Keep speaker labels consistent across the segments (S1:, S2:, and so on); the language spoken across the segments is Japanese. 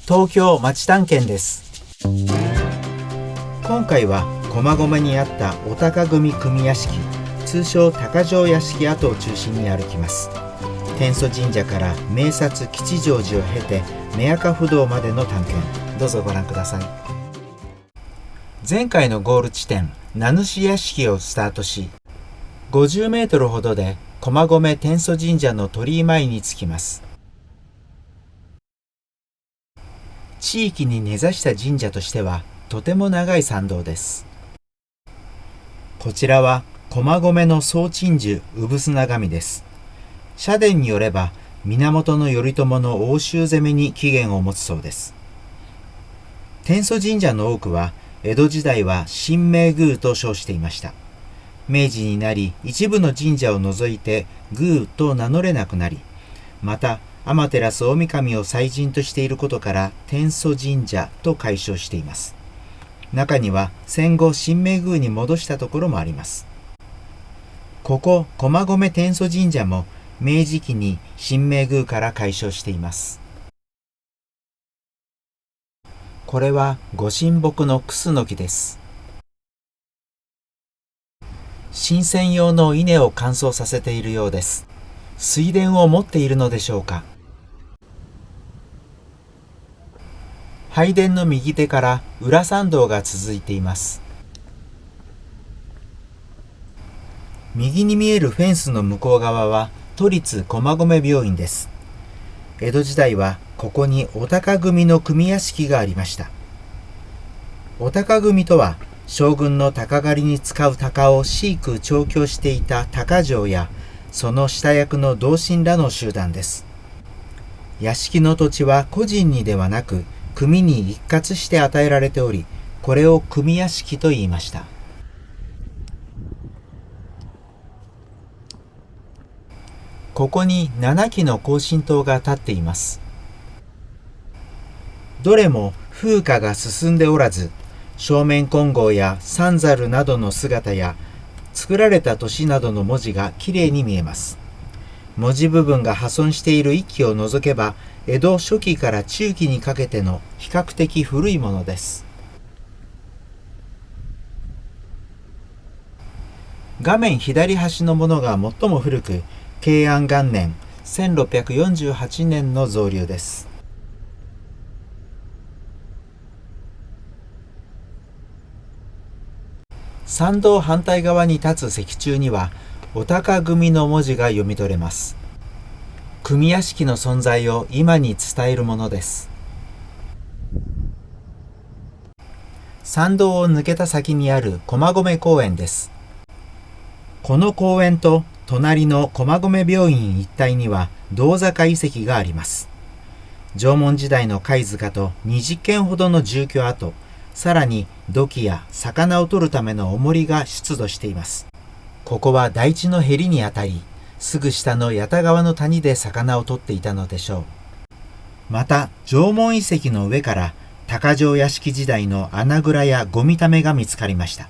S1: 東京町探検です。今回は駒込にあったお高組組屋敷、通称高城屋敷跡を中心に歩きます。天祖神社から名刹吉祥寺を経て目赤不動までの探検、どうぞご覧ください。前回のゴール地点名主屋敷をスタートし、50メートルほどで駒込天祖神社の鳥居前に着きます。地域に根ざした神社としてはとても長い参道です。こちらは駒込の総鎮守産砂神です。社殿によれば源頼朝の奥州攻めに起源を持つそうです。天祖神社の多くは江戸時代は神明宮と称していました。明治になり一部の神社を除いて宮と名乗れなくなり、また天照大神を祭神としていることから天祖神社と改称しています。中には戦後神明宮に戻したところもあります。ここ駒込天祖神社も明治期に神明宮から改称しています。これはご神木のクスノキです。神仙用の稲を乾燥させているようです。水田を持っているのでしょうか。拝殿の右手から裏参道が続いています。右に見えるフェンスの向こう側は都立駒込病院です。江戸時代はここにお高組の組屋敷がありました。お高組とは将軍の鷹狩りに使う鷹を飼育調教していた鷹匠やその下役の同心らの集団です。屋敷の土地は個人にではなく組に一括して与えられており、これを組屋敷と言いました。ここに7基の庚申塔が立っています。どれも風化が進んでおらず、正面金剛や三猿などの姿や作られた年などの文字がきれいに見えます。文字部分が破損している一基を除けば、江戸初期から中期にかけての比較的古いものです。画面左端のものが最も古く、慶安元年1648年の造立です。参道反対側に立つ石柱にはお高組の文字が読み取れます。組屋敷の存在を今に伝えるものです。参道を抜けた先にある駒込公園です。この公園と隣の駒込病院一帯には銅坂遺跡があります。縄文時代の貝塚と20軒ほどの住居跡、さらに土器や魚を取るための重りが出土しています。ここは台地のへりにあたり、すぐ下の八田川の谷で魚を取っていたのでしょう。また縄文遺跡の上から高城屋敷時代の穴蔵やゴミためが見つかりました。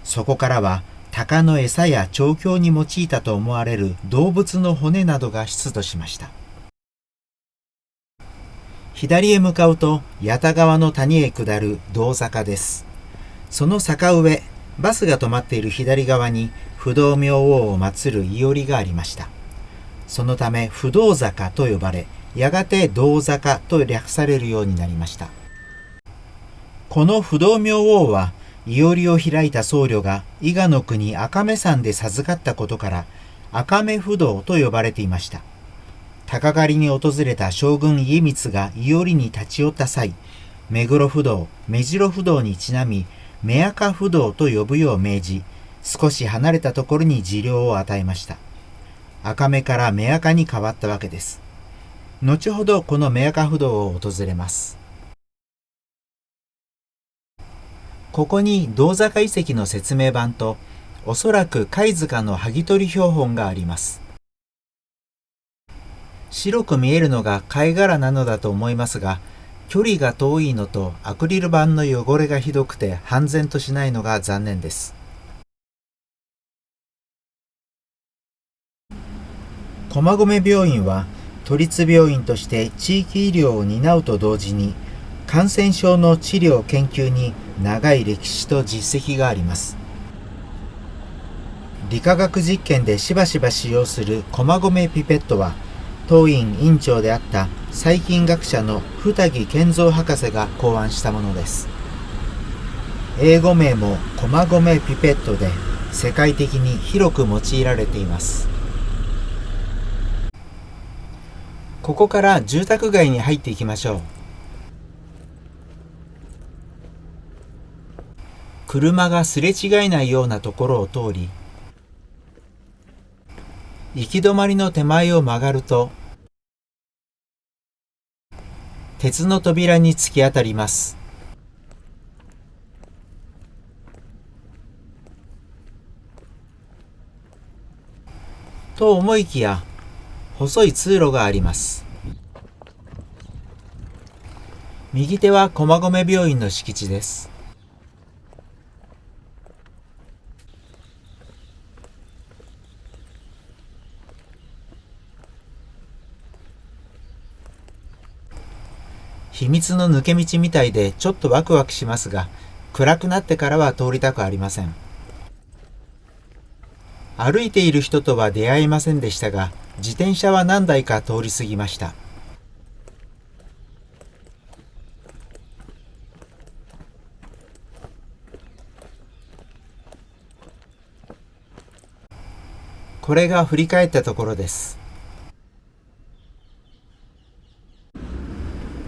S1: そこからは鷹の餌や調教に用いたと思われる動物の骨などが出土しました。左へ向かうと八田川の谷へ下る銅坂です。その坂上、バスが止まっている左側に不動明王を祀るいおりがありました。そのため不動坂と呼ばれ、やがて銅坂と略されるようになりました。この不動明王はいおりを開いた僧侶が伊賀の国赤目山で授かったことから赤目不動と呼ばれていました。鷹狩りに訪れた将軍家光がいおりに立ち寄った際、目黒不動、目白不動にちなみ目赤不動と呼ぶよう命じ、少し離れたところに治療を与えました。赤目から目赤に変わったわけです。後ほどこの目赤不動を訪れます。ここに銅坂遺跡の説明板と、おそらく貝塚の剥ぎ取り標本があります。白く見えるのが貝殻なのだと思いますが、距離が遠いのとアクリル板の汚れがひどくて判然としないのが残念です。駒込病院は都立病院として地域医療を担うと同時に、感染症の治療研究に長い歴史と実績があります。理化学実験でしばしば使用する駒込ピペットは、当院院長であった細菌学者の二木健三博士が考案したものです。英語名も駒込ピペットで、世界的に広く用いられています。ここから住宅街に入っていきましょう。車がすれ違えないようなところを通り、行き止まりの手前を曲がると、鉄の扉に突き当たります。と思いきや、細い通路があります。右手は駒込病院の敷地です。秘密の抜け道みたいでちょっとワクワクしますが、暗くなってからは通りたくありません。歩いている人とは出会えませんでしたが、自転車は何台か通り過ぎました。これが振り返ったところです。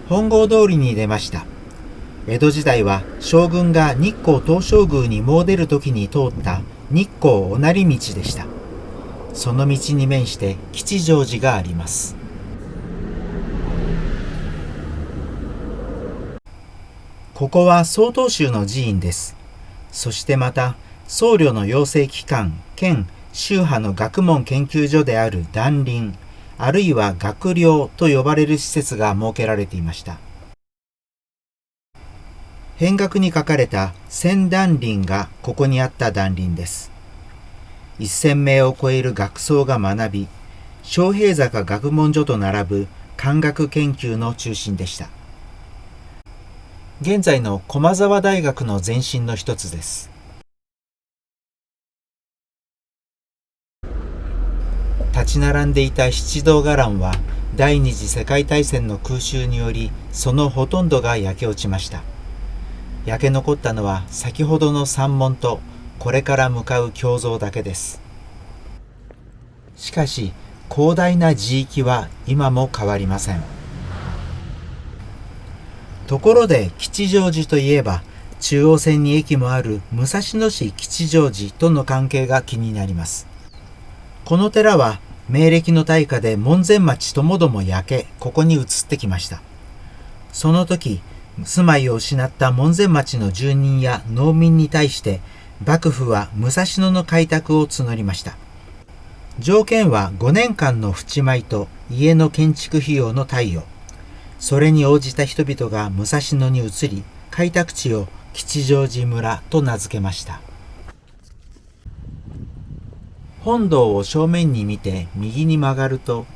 S1: 本郷通りに出ました。江戸時代は将軍が日光東照宮に詣でる時に通った日光御成道でした。その道に面して吉祥寺があります。ここは曹洞宗の寺院です。そしてまた僧侶の養成機関兼宗派の学問研究所である壇林、あるいは学寮と呼ばれる施設が設けられていました。扁額に書かれた千壇林がここにあった壇林です。1000名を超える学僧が学び、昌平坂学問所と並ぶ漢学研究の中心でした。現在の駒澤大学の前身の一つです。立ち並んでいた七堂伽藍は第二次世界大戦の空襲によりそのほとんどが焼け落ちました。焼け残ったのは先ほどの山門とこれから向かう経蔵だけです。しかし広大な寺域は今も変わりません。ところで吉祥寺といえば中央線に駅もある武蔵野市吉祥寺との関係が気になります。この寺は明暦の大火で門前町ともども焼け、ここに移ってきました。その時、住まいを失った門前町の住人や農民に対して幕府は武蔵野の開拓を募りました。条件は5年間の扶持米と家の建築費用の貸与。それに応じた人々が武蔵野に移り、開拓地を吉祥寺村と名付けました。本堂を正面に見て右に曲がると、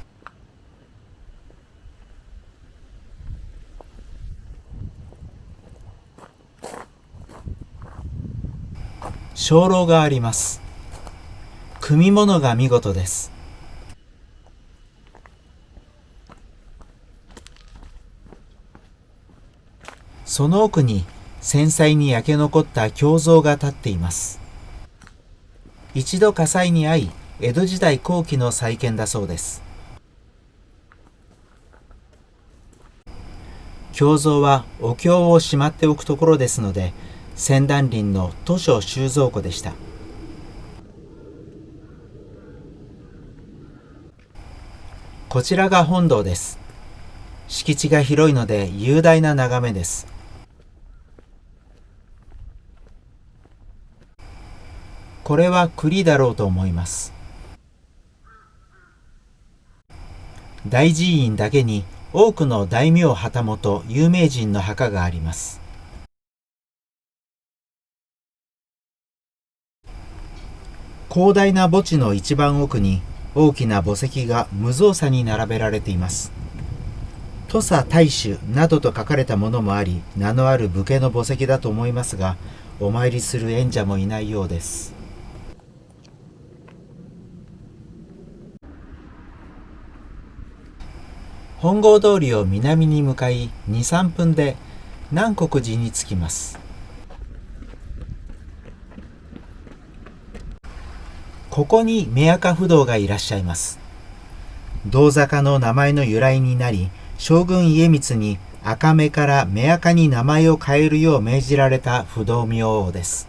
S1: 鐘楼があります。組物が見事です。その奥に繊細に焼け残った経蔵が立っています。一度火災に遭い、江戸時代後期の再建だそうです。経蔵はお経をしまっておくところですので、千壇林の図書収蔵庫でした。こちらが本堂です。敷地が広いので雄大な眺めです。これは栗だろうと思います。大寺院だけに多くの大名旗本有名人の墓があります。広大な墓地の一番奥に大きな墓石が無造作に並べられています。土佐大守などと書かれたものもあり、名のある武家の墓石だと思いますが、お参りする縁者もいないようです。本郷通りを南に向かい 2,3 分で南国寺に着きます。ここに目赤不動がいらっしゃいます。銅坂の名前の由来になり、将軍家光に赤目から目赤に名前を変えるよう命じられた不動明王です。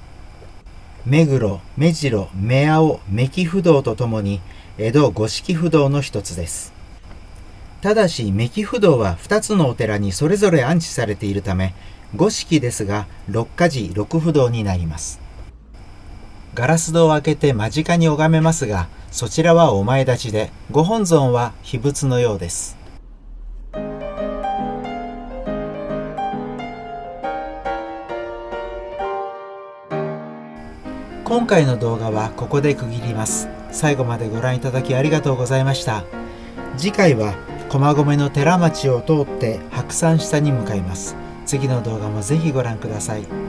S1: 目黒、目白、目青、目木不動とともに江戸五色不動の一つです。ただし目木不動は2つのお寺にそれぞれ安置されているため、五色ですが六家寺六不動になります。ガラス戸を開けて間近に拝めますが、そちらはお前立ちで、ご本尊は秘仏のようです。今回の動画はここで区切ります。最後までご覧いただきありがとうございました。次回は駒込の寺町を通って白山下に向かいます。次の動画もぜひご覧ください。